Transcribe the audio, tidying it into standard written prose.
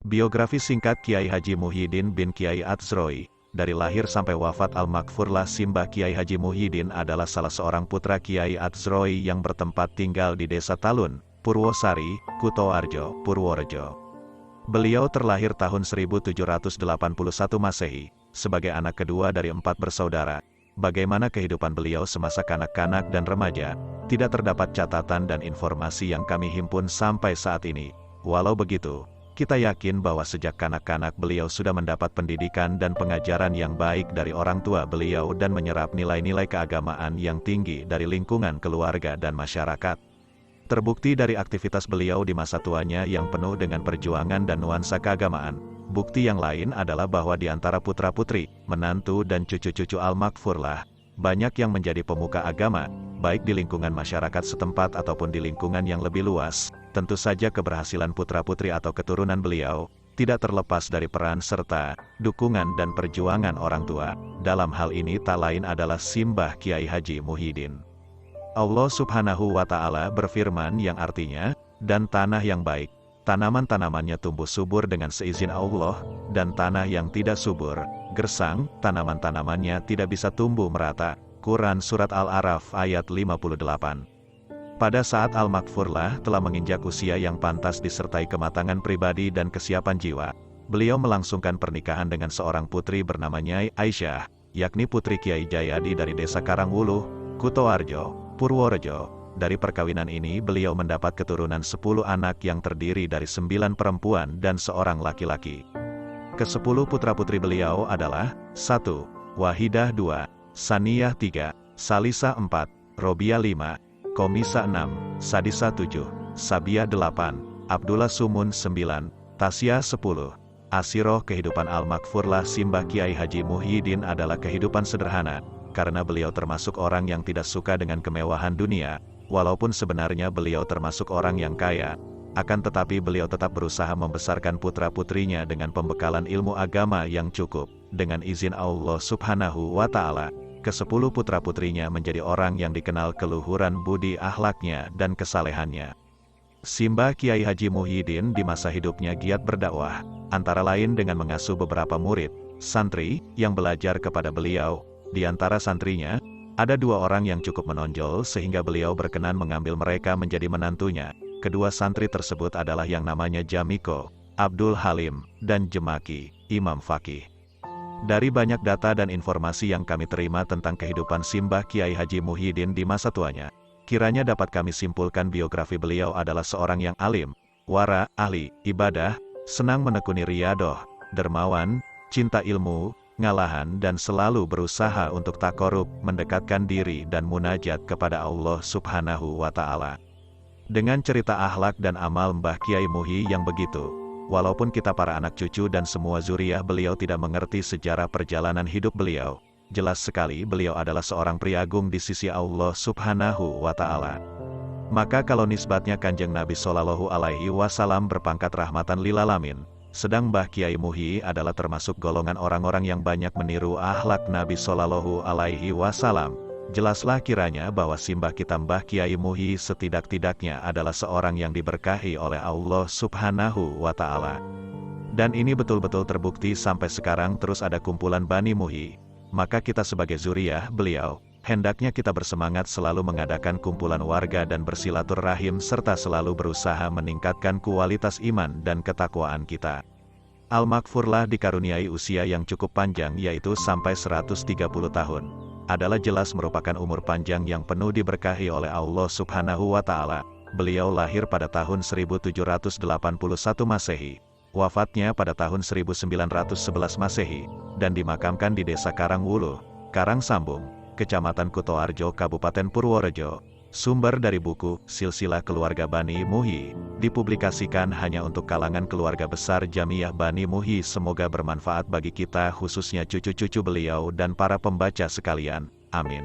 Biografi singkat Kiai Haji Muhyiddin bin Kiai Adzroi. Dari lahir sampai wafat Al-Maghfurlah Simbah Kiai Haji Muhyiddin adalah salah seorang putra Kiai Adzroi yang bertempat tinggal di Desa Talun, Purwosari, Kutoarjo, Purworejo. Beliau terlahir tahun 1781 Masehi, sebagai anak kedua dari 4 bersaudara. Bagaimana kehidupan beliau semasa kanak-kanak dan remaja, tidak terdapat catatan dan informasi yang kami himpun sampai saat ini. Walau begitu, kita yakin bahwa sejak kanak-kanak beliau sudah mendapat pendidikan dan pengajaran yang baik dari orang tua beliau dan menyerap nilai-nilai keagamaan yang tinggi dari lingkungan keluarga dan masyarakat. Terbukti dari aktivitas beliau di masa tuanya yang penuh dengan perjuangan dan nuansa keagamaan. Bukti yang lain adalah bahwa di antara putra-putri, menantu dan cucu-cucu Al-Maghfurlah, banyak yang menjadi pemuka agama, baik di lingkungan masyarakat setempat ataupun di lingkungan yang lebih luas. Tentu saja keberhasilan putra-putri atau keturunan beliau, tidak terlepas dari peran serta dukungan dan perjuangan orang tua. Dalam hal ini tak lain adalah Simbah Kiai Haji Muhyiddin. Allah Subhanahu wa Ta'ala berfirman yang artinya, dan tanah yang baik, tanaman-tanamannya tumbuh subur dengan seizin Allah, dan tanah yang tidak subur, gersang, tanaman-tanamannya tidak bisa tumbuh merata. Quran Surat Al-A'raf ayat 58. Pada saat Al-Maghfurlah telah menginjak usia yang pantas disertai kematangan pribadi dan kesiapan jiwa, beliau melangsungkan pernikahan dengan seorang putri bernama Nyai Aisyah, yakni putri Kiai Jayadi dari Desa Karangwuluh, Kutoarjo, Purworejo. Dari perkawinan ini beliau mendapat keturunan 10 anak yang terdiri dari 9 perempuan dan seorang laki-laki. Ke-10 putra-putri beliau adalah 1. Wahidah 2, Saniyah 3, Salisa 4, Robiah 5, Komisa 6, Sadisa 7, Sabia 8, Abdullah Sumun 9, Tasya 10. Asiroh kehidupan Al-Maghfurlah Simbah Kiai Haji Muhyiddin adalah kehidupan sederhana, karena beliau termasuk orang yang tidak suka dengan kemewahan dunia, walaupun sebenarnya beliau termasuk orang yang kaya. Akan tetapi beliau tetap berusaha membesarkan putra-putrinya dengan pembekalan ilmu agama yang cukup. Dengan izin Allah Subhanahu wa Ta'ala, ke-10 putra-putrinya menjadi orang yang dikenal keluhuran budi akhlaknya dan kesalehannya. Simbah Kiai Haji Muhyiddin di masa hidupnya giat berdakwah, antara lain dengan mengasuh beberapa murid, santri, yang belajar kepada beliau. Di antara santrinya, ada 2 orang yang cukup menonjol sehingga beliau berkenan mengambil mereka menjadi menantunya. Kedua santri tersebut adalah yang namanya Jamiko, Abdul Halim, dan Jemaki, Imam Fakih. Dari banyak data dan informasi yang kami terima tentang kehidupan Simbah Kiai Haji Muhyiddin di masa tuanya, kiranya dapat kami simpulkan biografi beliau adalah seorang yang alim, wara, ahli ibadah, senang menekuni riyadoh, dermawan, cinta ilmu, ngalahan dan selalu berusaha untuk takorup, mendekatkan diri dan munajat kepada Allah Subhanahu wa Ta'ala. Dengan cerita akhlak dan amal Mbah Kiai Muhi yang begitu, walaupun kita para anak cucu dan semua zuriyah beliau tidak mengerti sejarah perjalanan hidup beliau, jelas sekali beliau adalah seorang priagung di sisi Allah Subhanahu wa Ta'ala. Maka kalau nisbatnya Kanjeng Nabi Shallallahu Alaihi Wasallam berpangkat rahmatan lil alamin, sedang Mbah Kiai Muhi adalah termasuk golongan orang-orang yang banyak meniru akhlak Nabi Shallallahu Alaihi Wasallam. Jelaslah kiranya bahwa Simbah kita Mbah Kiai Muhi setidak-tidaknya adalah seorang yang diberkahi oleh Allah Subhanahu wa Ta'ala. Dan ini betul-betul terbukti sampai sekarang terus ada kumpulan Bani Muhi. Maka kita sebagai zuriyah beliau, hendaknya kita bersemangat selalu mengadakan kumpulan warga dan bersilaturahim serta selalu berusaha meningkatkan kualitas iman dan ketakwaan kita. Al-Maghfurlah dikaruniai usia yang cukup panjang yaitu sampai 130 tahun. Adalah jelas merupakan umur panjang yang penuh diberkahi oleh Allah Subhanahu wa Ta'ala. Beliau lahir pada tahun 1781 Masehi, wafatnya pada tahun 1911 Masehi, dan dimakamkan di Desa Karangwuluh, Karangsambung, Kecamatan Kutoarjo, Kabupaten Purworejo. Sumber dari buku Silsilah Keluarga Bani Muhi, dipublikasikan hanya untuk kalangan keluarga besar Jamiyah Bani Muhi. Semoga bermanfaat bagi kita khususnya cucu-cucu beliau dan para pembaca sekalian. Amin.